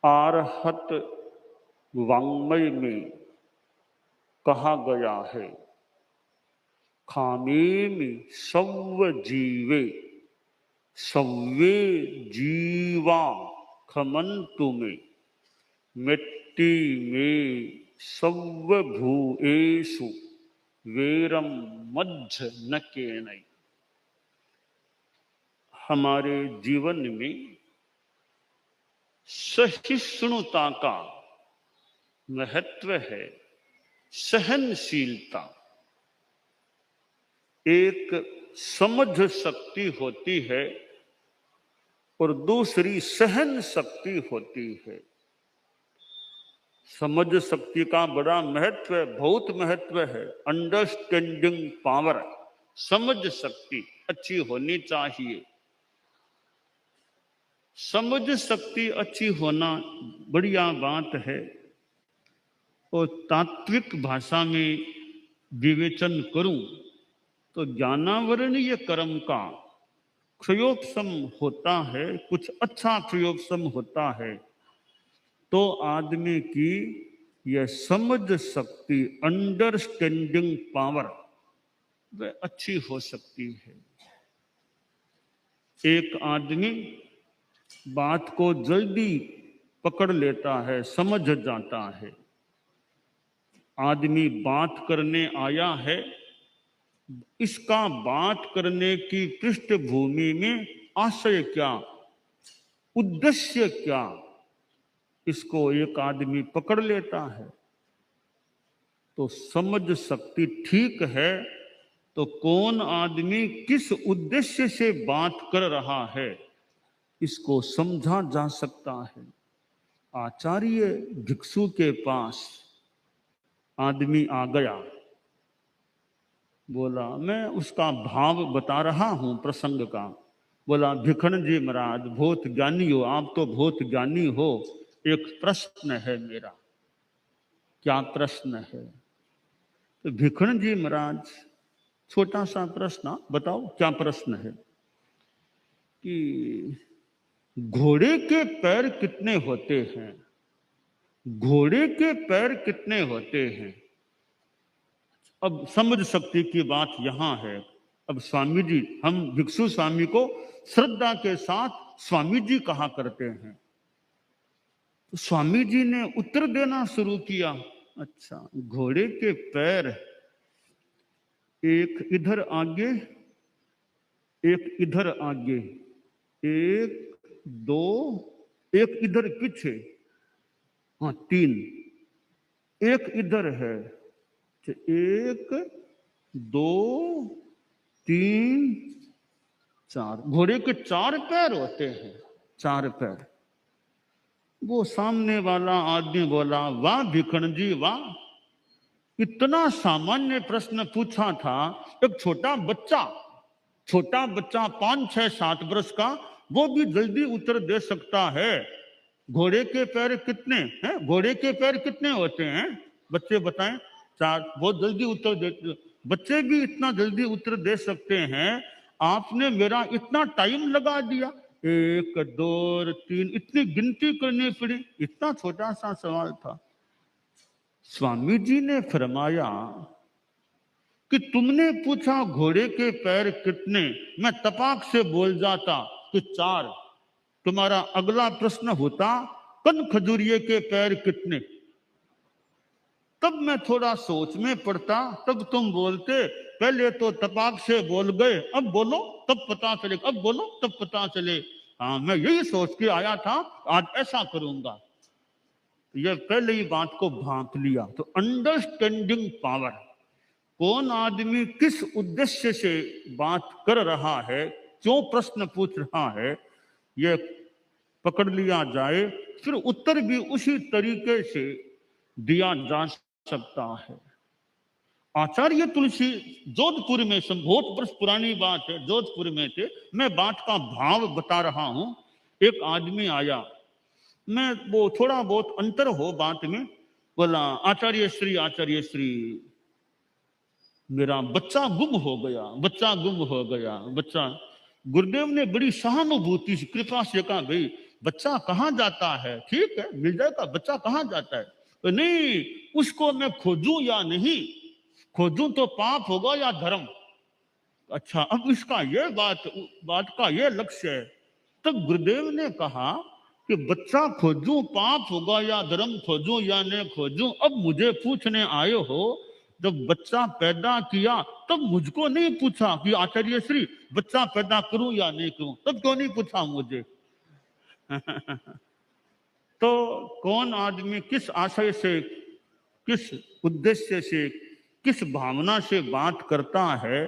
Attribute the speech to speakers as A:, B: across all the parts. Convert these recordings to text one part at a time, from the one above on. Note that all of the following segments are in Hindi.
A: आरहत वाङ्मय में कहा गया है, खामेमि सव्व जीवे सव्वे जीवा खमन्तु में, मिट्टी में सव्व भूएषु वेरम मध्य न केनई। हमारे जीवन में सहिष्णुता का महत्व है, सहनशीलता। एक समझ शक्ति होती है और दूसरी सहन शक्ति होती है। समझ शक्ति का बड़ा महत्व है, बहुत महत्व है। अंडरस्टैंडिंग पावर, समझ शक्ति अच्छी होनी चाहिए। समझ शक्ति अच्छी होना बढ़िया बात है। और तात्विक भाषा में विवेचन करूं तो ज्ञानावरणीय कर्म का प्रयोगसम होता है, कुछ अच्छा प्रयोगसम होता है, तो आदमी की यह समझ शक्ति, अंडरस्टैंडिंग पावर, वह अच्छी हो सकती है। एक आदमी बात को जल्दी पकड़ लेता है, समझ जाता है। आदमी बात करने आया है, इसका बात करने की पृष्ठभूमि में आशय क्या, उद्देश्य क्या, इसको एक आदमी पकड़ लेता है। तो समझ शक्ति ठीक है तो कौन आदमी किस उद्देश्य से बात कर रहा है, इसको समझा जा सकता है। आचार्य भिक्षु के पास आदमी आ गया, बोला मैं उसका भाव बता रहा हूं प्रसंग का। बोला भिखन जी महाराज बहुत ज्ञानी हो, आप तो बहुत ज्ञानी हो, एक प्रश्न है मेरा। क्या प्रश्न है? तो भिखन जी महाराज छोटा सा प्रश्न, बताओ क्या प्रश्न है? कि घोड़े के पैर कितने होते हैं? घोड़े के पैर कितने होते हैं? अब समझ शक्ति की बात यहां है। अब स्वामी जी, हम भिक्षु स्वामी को श्रद्धा के साथ स्वामी जी कहा करते हैं। तो स्वामी जी ने उत्तर देना शुरू किया, अच्छा घोड़े के पैर एक इधर आगे, एक इधर आगे, एक दो, एक इधर पीछे, हाँ तीन, एक इधर है, एक दो तीन चार। घोड़े के चार पैर होते हैं, चार पैर। वो सामने वाला आदमी बोला वाह भिखन जी वाह, इतना सामान्य प्रश्न पूछा था। एक छोटा बच्चा 5-6-7 वर्ष का, वो भी जल्दी उत्तर दे सकता है। घोड़े के पैर कितने हैं? घोड़े के पैर कितने होते हैं? बच्चे बताएं। 4। बहुत जल्दी उत्तर देते, बच्चे भी इतना जल्दी उत्तर दे सकते हैं। आपने मेरा इतना टाइम लगा दिया, 1 2 3 इतनी गिनती करनी पड़ी, इतना छोटा सा सवाल था। स्वामी जी ने फरमाया कि तुमने पूछा घोड़े के पैर कितने, मैं तपाक से बोल जाता कि 4। तुम्हारा अगला प्रश्न होता कन खजूरिये के पैर कितने, तब मैं थोड़ा सोच में पड़ता, तब तुम बोलते। पहले तो तपाक से बोल गए, अब बोलो तब पता चले, अब बोलो तब पता चले। हाँ मैं यही सोच के आया था, आज ऐसा करूंगा। यह पहले ही बात को भांप लिया। तो अंडरस्टैंडिंग पावर, कौन आदमी किस उद्देश्य से बात कर रहा है, क्यों प्रश्न पूछ रहा है, यह पकड़ लिया जाए, फिर उत्तर भी उसी तरीके से दिया जा सकता है। आचार्य तुलसी जोधपुर में, बहुत वर्ष पुरानी बात है, जोधपुर में थे। मैं बात का भाव बता रहा हूं। एक आदमी आया, मैं वो थोड़ा बहुत अंतर हो बात में, बोला आचार्य श्री मेरा बच्चा गुम हो गया, बच्चा गुम हो गया। बच्चा, गुरुदेव ने बड़ी सहानुभूति से कृपा से कहा भाई बच्चा कहाँ जाता है, ठीक है मिल जाएगा, बच्चा कहाँ जाता है, तो नहीं उसको मैं खोजूं या नहीं, खोजूं तो पाप होगा या धर्म। अच्छा अब इसका ये बात का ये लक्ष्य है। तब गुरुदेव ने कहा कि बच्चा खोजूं पाप होगा या धर्म खोजूं या नहीं खोजूं, अब मुझे पूछने आए हो। जब बच्चा पैदा किया तब मुझको नहीं पूछा कि आचार्य श्री बच्चा पैदा करूं या नहीं करूं, तब क्यों नहीं पूछा मुझे? तो कौन आदमी किस आशय से, किस उद्देश्य से, किस भावना से बात करता है,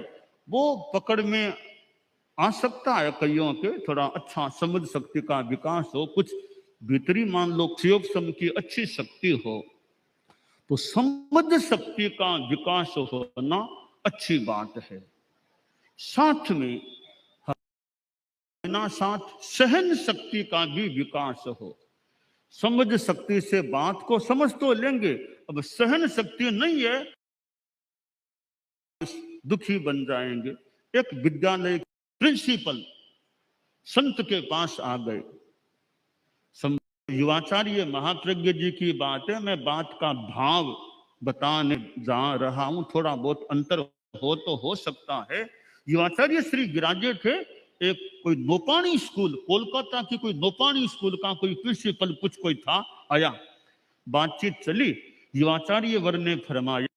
A: वो पकड़ में आ सकता है। कईयों के थोड़ा अच्छा समझ शक्ति का विकास हो, कुछ भीतरी मान लो क्षयोपशम की अच्छी शक्ति हो, तो समझ शक्ति का विकास होना अच्छी बात है। साथ में साथ सहन शक्ति का भी विकास हो। समझ शक्ति से बात को समझ तो लेंगे, अब सहन शक्ति नहीं है दुखी बन जाएंगे। एक विद्यालय प्रिंसिपल संत के पास आ गए, युवाचार्य महाप्रज्ञ जी की बात है, मैं बात का भाव बताने जा रहा हूं, थोड़ा बहुत अंतर हो तो हो सकता है। युवाचार्य श्री विराजे थे, एक कोई नौपाणी स्कूल, कोलकाता की कोई नौपाणी स्कूल का कोई प्रिंसिपल कुछ कोई था, आया, बातचीत चली, युवाचार्य वर ने फरमाया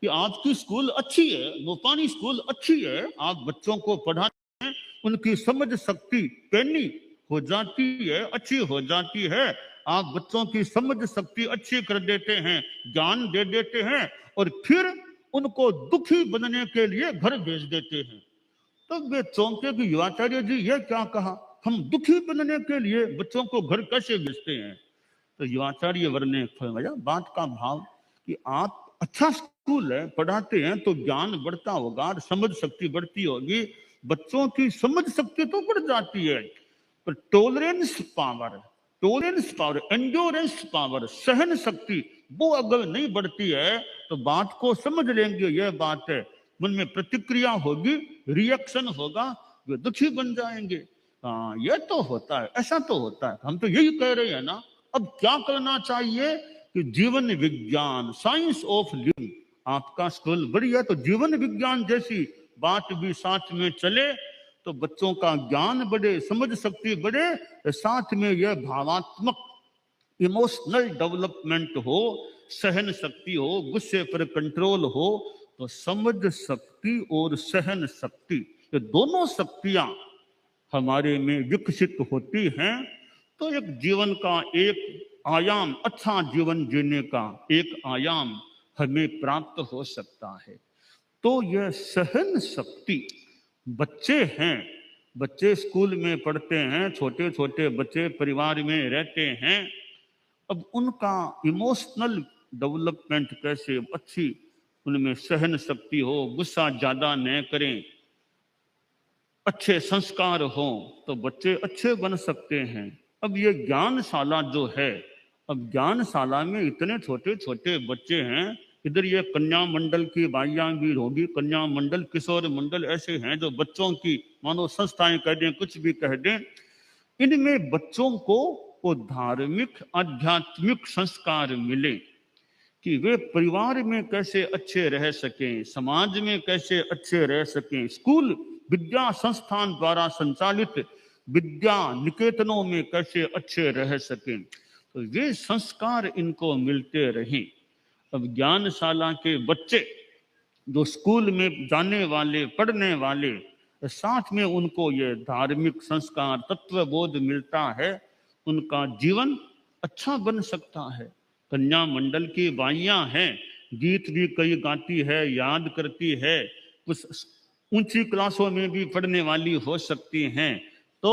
A: कि आपकी स्कूल अच्छी है, नौपाणी स्कूल अच्छी है, आप बच्चों को पढ़ाते हैं, उनकी समझ शक्ति पैनी हो जाती है, अच्छी हो जाती है, आप बच्चों की समझ शक्ति अच्छी कर देते हैं, ज्ञान दे देते हैं, और फिर उनको दुखी बनने के लिए घर भेज देते हैं। तो वे चौंके कि युवाचार्य जी ये क्या कहा, हम दुखी बनने के लिए बच्चों को घर कैसे भेजते हैं? तो युवाचार्य वर ने फरमाया बात का भाव कि आप अच्छा स्कूल है, पढ़ाते हैं तो ज्ञान बढ़ता होगा, समझ शक्ति बढ़ती होगी, बच्चों की समझ शक्ति तो बढ़ जाती है, पर टॉलरेंस पावर, एंड्योरेंस पावर, सहन शक्ति वो अगर नहीं बढ़ती है तो बात को समझ लेंगे, यह बात है, मन में प्रतिक्रिया होगी, रिएक्शन होगा, वे दुखी बन जाएंगे। हाँ ये तो होता है, ऐसा तो होता है, हम तो यही कह रहे हैं ना। अब क्या करना चाहिए कि जीवन विज्ञान, साइंस ऑफ लिविंग, आपका स्कूल बढ़िया तो जीवन विज्ञान जैसी बात भी साथ में चले तो बच्चों का ज्ञान बढ़े, समझ शक्ति बढ़े, साथ में यह भावात्मक इमोशनल डेवलपमेंट हो, सहन शक्ति हो, गुस्से पर कंट्रोल हो, तो समझ शक्ति और सहन शक्ति ये दोनों शक्तियां हमारे में विकसित होती हैं, तो एक जीवन का एक आयाम, अच्छा जीवन जीने का एक आयाम हमें प्राप्त हो सकता है। तो यह सहन शक्ति, बच्चे हैं, बच्चे स्कूल में पढ़ते हैं, छोटे छोटे बच्चे परिवार में रहते हैं, अब उनका इमोशनल डेवलपमेंट कैसे अच्छी, उनमें सहन शक्ति हो, गुस्सा ज्यादा न करें, अच्छे संस्कार हो, तो बच्चे अच्छे बन सकते हैं। अब ये ज्ञानशाला जो है, अब ज्ञानशाला में इतने छोटे छोटे बच्चे हैं, इधर ये कन्या मंडल की बाइयां भी होगी, कन्या मंडल, किशोर मंडल ऐसे हैं जो बच्चों की मानो संस्थाएं कह दें, कुछ भी कह दें, इनमें बच्चों को वो धार्मिक आध्यात्मिक संस्कार मिले कि वे परिवार में कैसे अच्छे रह सकें, समाज में कैसे अच्छे रह सकें, स्कूल विद्या संस्थान द्वारा संचालित विद्या निकेतनों में कैसे अच्छे रह सकें, तो वे संस्कार इनको मिलते रहें। अब ज्ञानशाला के बच्चे जो स्कूल में जाने वाले, पढ़ने वाले, साथ में उनको ये धार्मिक संस्कार, तत्वबोध मिलता है, उनका जीवन अच्छा बन सकता है। कन्या मंडल की बाइयां हैं, गीत भी कई गाती है, याद करती है, कुछ ऊंची क्लासों में भी पढ़ने वाली हो सकती हैं, तो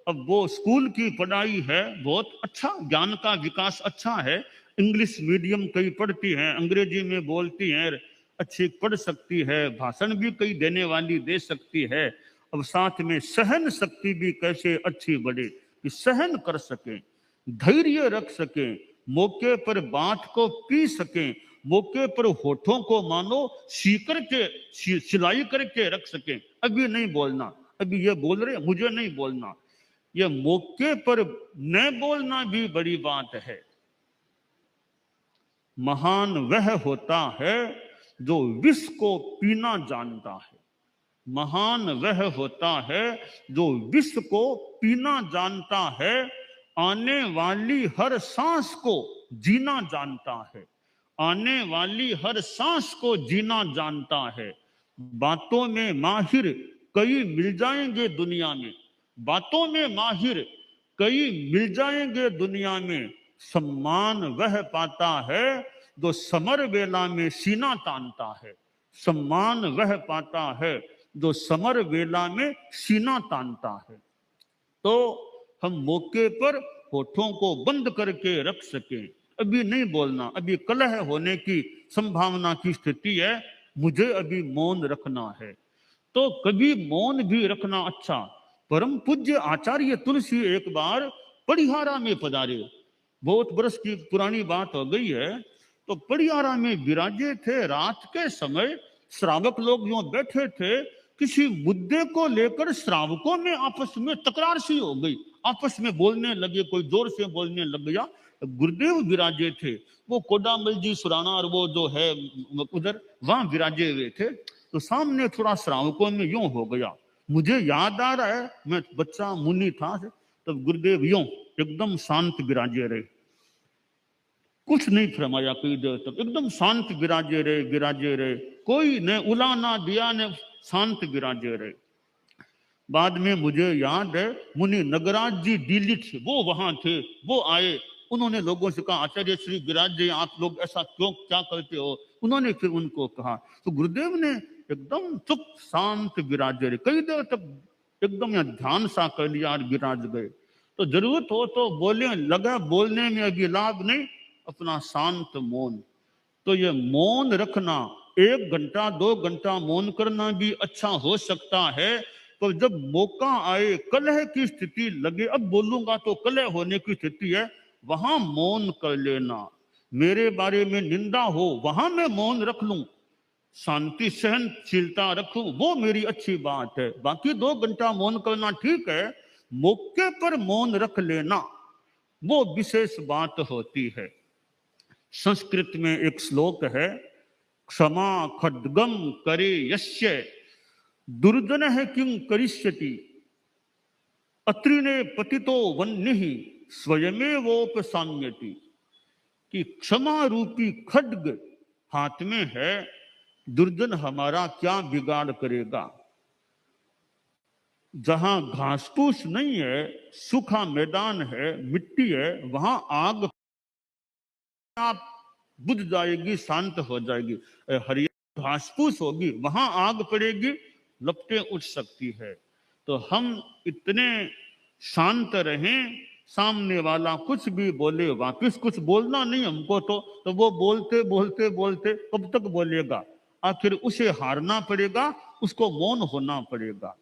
A: अब वो स्कूल की पढ़ाई है बहुत अच्छा, ज्ञान का विकास अच्छा है, इंग्लिश मीडियम कई पढ़ती हैं, अंग्रेजी में बोलती हैं, अच्छी पढ़ सकती है, भाषण भी कई देने वाली दे सकती है। अब साथ में सहन शक्ति भी कैसे अच्छी बढ़े कि सहन कर सके, धैर्य रख सके, मौके पर बात को पी सके, मौके पर होठों को मानो सिलाई करके रख सके, अभी नहीं बोलना, अभी ये बोल रहे मुझे नहीं बोलना, ये मौके पर न बोलना भी बड़ी बात है। महान वह होता है जो विष को पीना जानता है। महान वह होता है जो विष को पीना जानता है, आने वाली हर सांस को जीना जानता है। आने वाली हर सांस को जीना जानता है। बातों में माहिर कई मिल जाएंगे दुनिया में, बातों में माहिर कई मिल जाएंगे दुनिया में। सम्मान वह पाता है जो समर वेला में सीना तानता है। सम्मान वह पाता है जो समर वेला में सीना तानता है। तो हम मौके पर होठों को बंद करके रख सकें, अभी नहीं बोलना, अभी कलह होने की संभावना की स्थिति है, मुझे अभी मौन रखना है, तो कभी मौन भी रखना अच्छा। परम पूज्य आचार्य तुलसी एक बार पड़िहारा में पधारे, बहुत बरस की पुरानी बात हो गई है। तो पड़िहारा में विराजे थे, रात के समय श्रावक लोग यूं बैठे थे, किसी मुद्दे को लेकर श्रावकों में आपस में तकरार सी हो गई, आपस में बोलने लगे, कोई जोर से बोलने लग गया। गुरुदेव विराजे थे, वो कोडामल जी सुराना और वो जो है उधर वहां विराजे हुए थे। तो सामने थोड़ा श्रावकों में यूं हो गया, मुझे याद आ रहा है मैं बच्चा मुनि था, तब गुरुदेव यूं एकदम शांत विराजे रहे, कुछ नहीं फरमाया कई देर तक, एकदम शांत विराजे रहे, कोई ने उला ना दिया, ने शांत विराजे रहे। बाद में मुझे याद है मुनि नगराज जी दिल्ली थे, वो वहां थे, वो आए, उन्होंने लोगों से कहा आचार्य श्री विराज जी आप लोग ऐसा क्यों क्या करते हो। उन्होंने फिर उनको कहा, तो गुरुदेव ने एकदम चुप शांत विराजे रहे, कई देर तक एकदम यहाँ ध्यान सा कर लिया और विराज गए। तो जरूरत हो तो बोले, लगा बोलने में अभी लाभ नहीं, अपना शांत मौन। तो ये मौन रखना, 1 घंटा 2 घंटा मौन करना भी अच्छा हो सकता है। तो जब मौका आए, कलह की स्थिति लगे, अब बोलूंगा तो कलह होने की स्थिति है, वहां मौन कर लेना। मेरे बारे में निंदा हो, वहां मैं मौन रख लूं, शांति सहनशीलता रखूं, वो मेरी अच्छी बात है। बाकी 2 घंटा मौन करना ठीक है, मौके पर मौन रख लेना वो विशेष बात होती है। संस्कृत में एक श्लोक है, क्षमा खड्गम करे यस्य दुर्जन है किं करिष्यति, अत्रिने पतितो वन्निः स्वयमेवोपसाम्यति। कि क्षमा रूपी खड्ग हाथ में है, दुर्जन हमारा क्या बिगाड़ करेगा। जहां घास फूस नहीं है, सूखा मैदान है, मिट्टी है, वहां आग आप बुझ जाएगी, शांत हो जाएगी। हरियाली घास फूस होगी, वहां आग पड़ेगी, लपटें उठ सकती है। तो हम इतने शांत रहें, सामने वाला कुछ भी बोले, वापिस कुछ बोलना नहीं हमको, तो वो बोलते बोलते बोलते कब तक बोलेगा, आखिर उसे हारना पड़ेगा, उसको मौन होना पड़ेगा।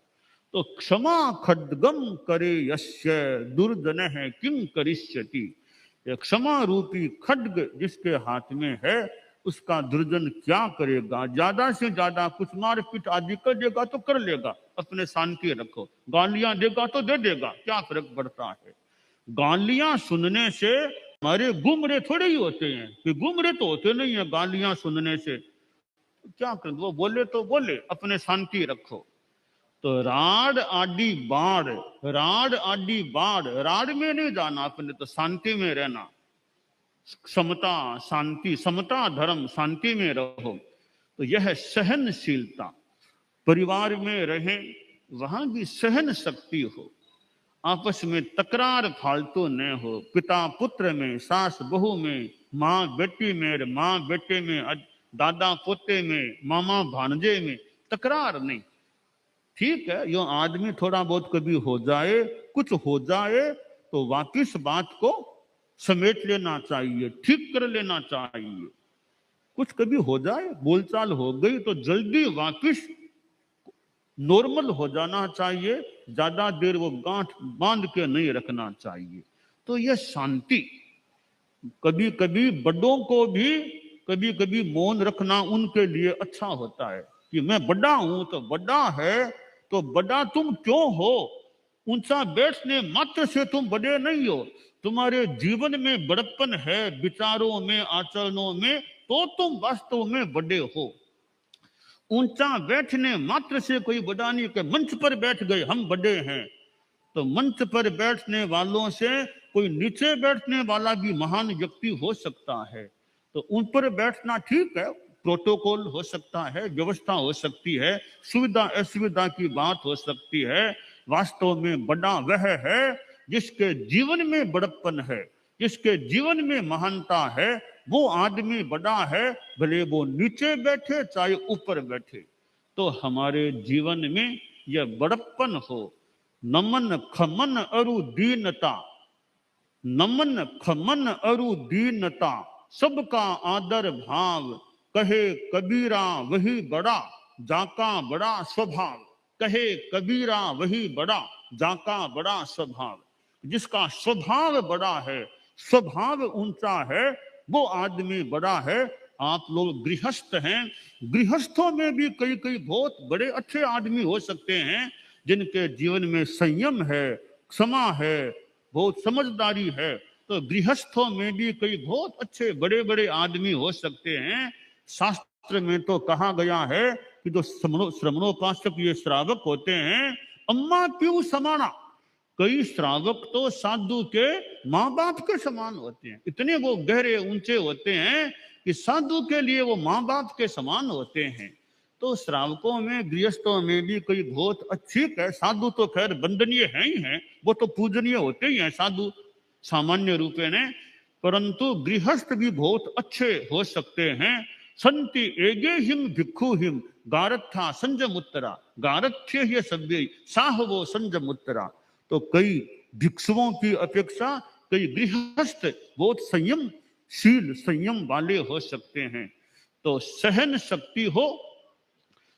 A: तो क्षमा खड्गम करे यस्य दुर्जन है किं करिष्यति। क्षमा रूपी खड्ग जिसके हाथ में है, उसका दुर्जन क्या करेगा। ज्यादा से ज्यादा कुछ मारपीट आदि कर देगा तो कर लेगा, अपने शांति रखो। गालियां देगा तो दे देगा, क्या फर्क पड़ता है। गालियां सुनने से हमारे गुमरे थोड़े ही होते हैं, कि गुमरे तो होते नहीं है गालियां सुनने से। क्या कर, वो बोले तो बोले, अपने शांति रखो। तो राड आदि बाढ़, राड आदि बाढ़, राड में नहीं जाना अपने, तो शांति में रहना। समता शांति, समता धर्म, शांति में रहो। तो यह सहनशीलता, परिवार में रहें वहां भी सहन शक्ति हो, आपस में तकरार फालतू न हो, पिता पुत्र में, सास बहू में, माँ बेटी में, माँ बेटे में, दादा पोते में, मामा भांजे में तकरार नहीं। ठीक है, यो आदमी थोड़ा बहुत कभी हो जाए, कुछ हो जाए तो वापिस बात को समेट लेना चाहिए, ठीक कर लेना चाहिए। कुछ कभी हो जाए, बोलचाल हो गई तो जल्दी वापिस नॉर्मल हो जाना चाहिए, ज्यादा देर वो गांठ बांध के नहीं रखना चाहिए। तो यह शांति, कभी कभी बड़ों को भी कभी कभी मौन रखना उनके लिए अच्छा होता है, कि मैं बड़ा हूं तो बड़ा है, तो बड़ा तुम क्यों हो, ऊंचा बैठने मात्र से तुम बड़े नहीं हो, तुम्हारे जीवन में बड़प्पन है, विचारों में, आचरणों में, तो तुम वास्तव में बड़े हो। ऊंचा बैठने मात्र से कोई बड़ा नहीं कि मंच पर बैठ गए हम बड़े हैं। तो मंच पर बैठने वालों से कोई नीचे बैठने वाला भी महान व्यक्ति हो सकता है। तो उन पर बैठना ठीक है, प्रोटोकॉल हो सकता है, व्यवस्था हो सकती है, सुविधा असुविधा की बात हो सकती है। वास्तव में बड़ा वह है जिसके जीवन में बड़प्पन है, जिसके जीवन में महानता है, वो आदमी बड़ा है, भले वो नीचे बैठे चाहे ऊपर बैठे। तो हमारे जीवन में यह बड़प्पन हो, नमन खमन अरु दीनता, नमन खमन अरु दीनता, सबका आदर भाव, कहे कबीरा वही बड़ा, जाका बड़ा स्वभाव। कहे कबीरा वही बड़ा, जाका बड़ा स्वभाव। जिसका स्वभाव बड़ा है, स्वभाव ऊंचा है, वो आदमी बड़ा है। आप लोग गृहस्थ हैं, गृहस्थों में भी कई कई बहुत बड़े अच्छे आदमी हो सकते हैं जिनके जीवन में संयम है, क्षमा है, बहुत समझदारी है। तो गृहस्थों में भी कई बहुत अच्छे बड़े बड़े आदमी हो सकते हैं। शास्त्र में तो कहा गया है कि जो श्रमणोपासक ये श्रावक होते हैं, अम्मा प्यू समाना, कई श्रावक तो साधु के माँ बाप के समान होते हैं। इतने वो गहरे ऊंचे होते हैं कि साधु के लिए वो माँ बाप के समान होते हैं। तो श्रावकों में, गृहस्थों में भी कोई बहुत अच्छी है। साधु तो खैर वंदनीय है ही है, वो तो पूजनीय होते ही हैं साधु सामान्य रूपे ने, परंतु गृहस्थ भी बहुत अच्छे हो सकते हैं। संति एगे हिम भिक्षु हिम गारथा संजमुत्तरा, गारथ्य ही सभ्य साहवो संजमुत्तरा। तो कई भिक्षुओं की अपेक्षा कई गृहस्थ बहुत संयमशील, संयम वाले हो सकते हैं। तो सहन शक्ति हो,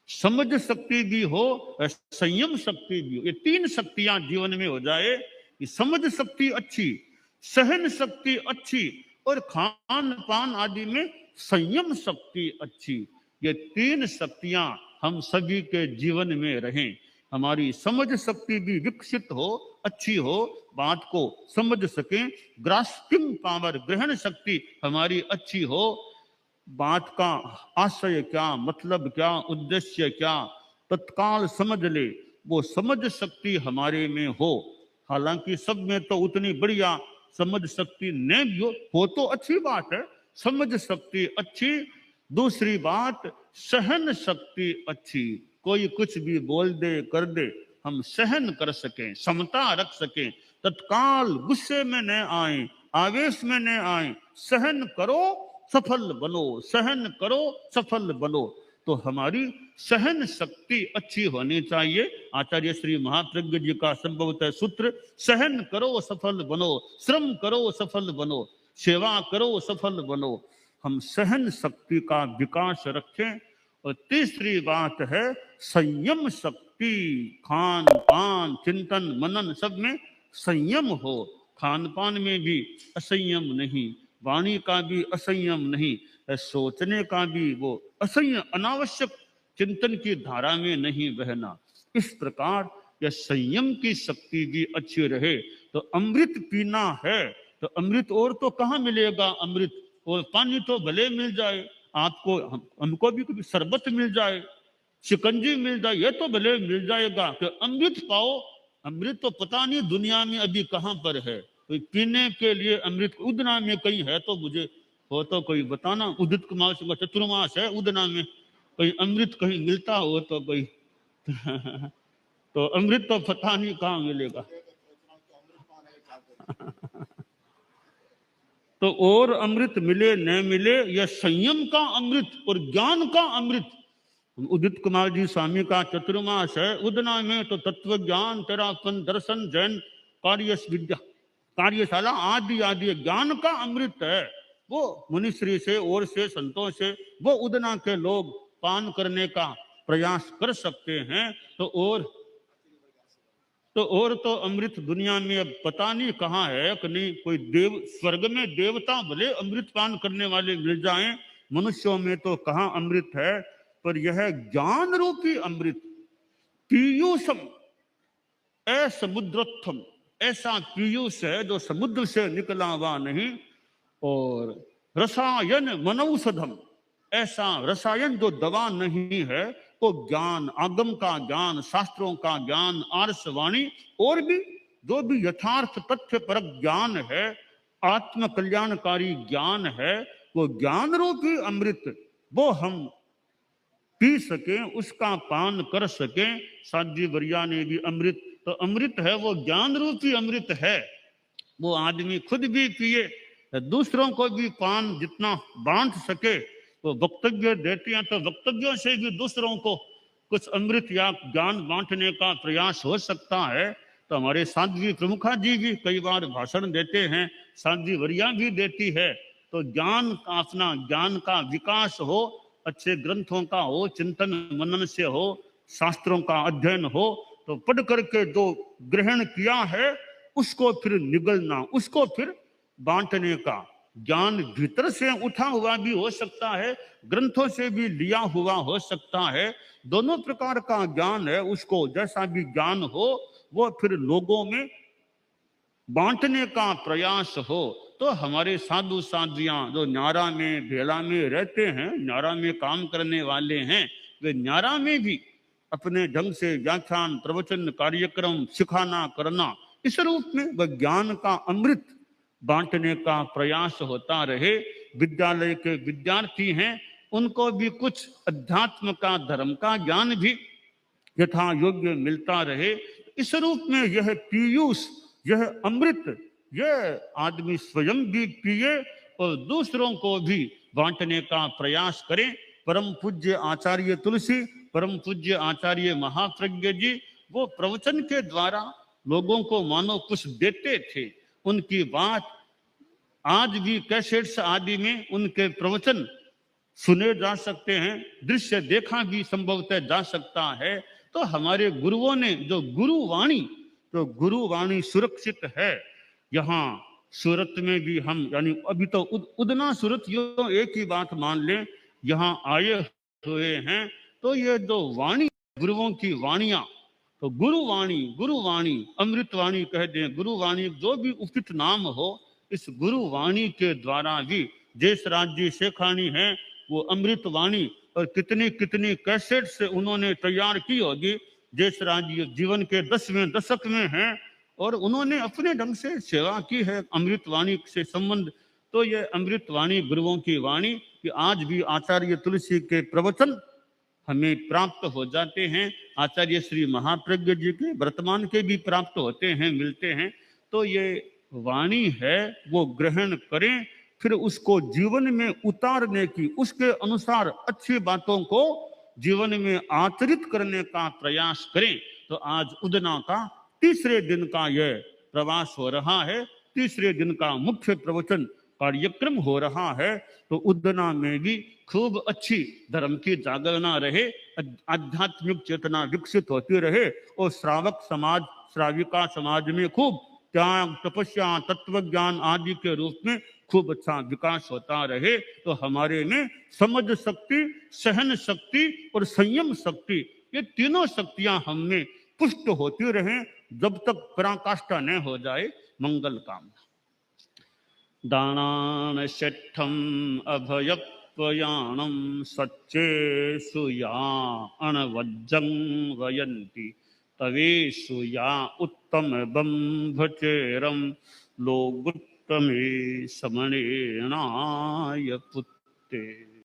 A: समझ शक्ति भी हो, संयम शक्ति भी हो, ये तीन शक्तियां जीवन में हो जाए कि समझ शक्ति अच्छी, सहन शक्ति अच्छी और खान पान आदि में संयम शक्ति अच्छी। ये तीन शक्तियां हम सभी के जीवन में रहें। हमारी समझ शक्ति भी विकसित हो, अच्छी हो, बात को समझ सकें, ग्रास्पिंग पावर, ग्रहण शक्ति हमारी अच्छी हो, बात का आशय क्या, मतलब क्या, उद्देश्य क्या, तत्काल समझ ले, वो समझ शक्ति हमारे में हो। हालांकि सब में तो उतनी बढ़िया समझ शक्ति नहीं भी हो तो अच्छी बात है, समझ शक्ति अच्छी। दूसरी बात, सहन शक्ति अच्छी। कोई कुछ भी बोल दे, कर दे, हम सहन कर सकें, समता रख सकें, तत्काल गुस्से में न आए, आवेश में न आए, सहन करो सफल बनो, सहन करो सफल बनो। तो हमारी सहन शक्ति अच्छी होनी चाहिए। आचार्य श्री महाप्रज्ञ जी का संभवतः सूत्र, सहन करो सफल बनो, श्रम करो सफल बनो, सेवा करो सफल बनो। हम सहन शक्ति का विकास रखें। और तीसरी बात है संयम शक्ति, खान पान चिंतन मनन सब में संयम हो। खान पान में भी असंयम नहीं, वाणी का भी असंयम नहीं, सोचने का भी वो असंयम, अनावश्यक चिंतन की धारा में नहीं बहना। इस प्रकार यह संयम की शक्ति भी अच्छी रहे। तो अमृत पीना है तो अमृत और तो कहाँ मिलेगा, अमृत और पानी तो भले मिल जाए आपको, हमको भी कभी शरबत मिल जाए, शिकंजी मिल जाए, ये तो भले मिल जाएगा कि अमृत पाओ। अमृत तो पता नहीं दुनिया में अभी कहाँ पर है, कोई पीने के लिए अमृत उदना में कहीं है तो मुझे हो तो कोई बताना। उदित मास का चतुर्मास है, उदना में कोई अमृत कहीं मिलता हो तो कोई तो अमृत तो पता नहीं कहाँ मिलेगा तो और अमृत मिले न मिले, यह संयम का अमृत और ज्ञान का अमृत। उदित कुमार जी स्वामी का चतुर्मास है, उदना में तो तत्व ज्ञान, तेरापन, दर्शन, जैन कार्य विद्या कार्यशाला आदि आदि ज्ञान का अमृत है। वो मुनिश्री से और से संतों से वो उदना के लोग पान करने का प्रयास कर सकते हैं। तो अमृत दुनिया में अब पता नहीं कहाँ है कि नहीं। कोई देव, स्वर्ग में देवता भले अमृत पान करने वाले मिल जाएं, मनुष्यों में तो कहाँ अमृत है। पर यह ज्ञान रूपी अमृत, पीयूषम, समुद्रोत्थम, ऐसा पीयूष है जो समुद्र से निकला हुआ नहीं। और रसायन मनौषधम, ऐसा रसायन जो दवा नहीं है, तो ज्ञान, आगम का ज्ञान, शास्त्रों का ज्ञान, आर्षवाणी और भी जो भी यथार्थ तथ्य परक ज्ञान है, आत्म कल्याणकारी ज्ञान है, वो ज्ञान रूपी अमृत वो हम पी सके, उसका पान कर सके। साध्वी वरिया ने भी अमृत, तो अमृत है वो ज्ञान रूपी अमृत है, वो आदमी खुद भी पिए, दूसरों को भी पान जितना बांट सके। तो वक्तव्य देते हैं तो वक्तव्यों से भी दूसरों को कुछ अमृत या ज्ञान बांटने का प्रयास हो सकता है। तो हमारे साध्वी प्रमुखा जी भी कई बार भाषण देते हैं, साध्वी वरिया भी देती है। तो ज्ञान का, अपना ज्ञान का विकास हो, अच्छे ग्रंथों का हो, चिंतन मनन से हो, शास्त्रों का अध्ययन हो, तो पढ़ करके जो ग्रहण किया है उसको फिर निगलना, उसको फिर बांटने का। ज्ञान भीतर से उठा हुआ भी हो सकता है, ग्रंथों से भी लिया हुआ हो सकता है, दोनों प्रकार का ज्ञान है। उसको जैसा भी ज्ञान हो वो फिर लोगों में बांटने का प्रयास हो। तो हमारे साधु साध्वियां जो न्यारा में भेला में रहते हैं, न्यारा में काम करने वाले हैं, वे न्यारा में भी अपने ढंग से व्याख्यान प्रवचन कार्यक्रम सिखाना करना, इस रूप में वह ज्ञान का अमृत बांटने का प्रयास होता रहे। विद्यालय के विद्यार्थी हैं, उनको भी कुछ अध्यात्म का, धर्म का ज्ञान भी यथा योग्य मिलता रहे। इस रूप में यह पीयूष, यह अमृत, यह आदमी स्वयं भी पिए और दूसरों को भी बांटने का प्रयास करें। परम पूज्य आचार्य तुलसी, परम पूज्य आचार्य महाप्रज्ञ जी, वो प्रवचन के द्वारा लोगों को मानो कुछ देते थे। उनकी बात आज भी कैसेट्स आदि में उनके प्रवचन सुने जा सकते हैं, दृश्य देखा भी संभवतः जा सकता है। तो हमारे गुरुओं ने जो गुरुवाणी, तो गुरुवाणी सुरक्षित है। यहाँ सूरत में भी हम, यानी अभी तो उदना सूरत, यो एक ही बात मान लें, यहाँ आए हुए हैं। तो ये जो वाणी, गुरुओं की वाणियां, तो गुरुवाणी, गुरुवाणी, अमृतवाणी कह दें, गुरुवाणी, जो भी उचित नाम हो, इस गुरुवाणी के द्वारा भी जयसराज जी शेखानी है, वो अमृतवाणी और कितनी कितनी कैसेट से उन्होंने तैयार की होगी। जयसराज जी जीवन के 10वें दशक में हैं और उन्होंने अपने ढंग से सेवा की है अमृतवाणी से संबंध। तो ये अमृतवाणी गुरुओं की वाणी कि आज भी आचार्य तुलसी के प्रवचन हमें प्राप्त हो जाते हैं, आचार्य श्री महाप्रज्ञ जी के वर्तमान के भी प्राप्त होते हैं, मिलते हैं। तो ये वाणी है वो ग्रहण करें, फिर उसको जीवन में उतारने की, उसके अनुसार अच्छी बातों को जीवन में आचरित करने का प्रयास करें। तो आज उदना का तीसरे दिन का यह प्रवास हो रहा है, तीसरे दिन का मुख्य प्रवचन कार्यक्रम हो रहा है। तो उदना में भी खूब अच्छी धर्म की जागरणा रहे, आध्यात्मिक चेतना विकसित होती रहे और श्रावक समाज, श्राविका समाज में खूब त्याग, तपस्या, तत्व ज्ञान आदि के रूप में खूब अच्छा विकास होता रहे। तो हमारे में समझ शक्ति, सहन शक्ति और संयम शक्ति, ये तीनों शक्तियां हमें पुष्ट होती रहे जब तक पराकाष्ठा न हो जाए। मंगल कामना। दानान शठम अभयप्याणम सच्चे सुया अणवज्जं वयन्ति तवेषु या उत्तम बंभचेरम लोगुत्तमे समणेनाय पुत्ते।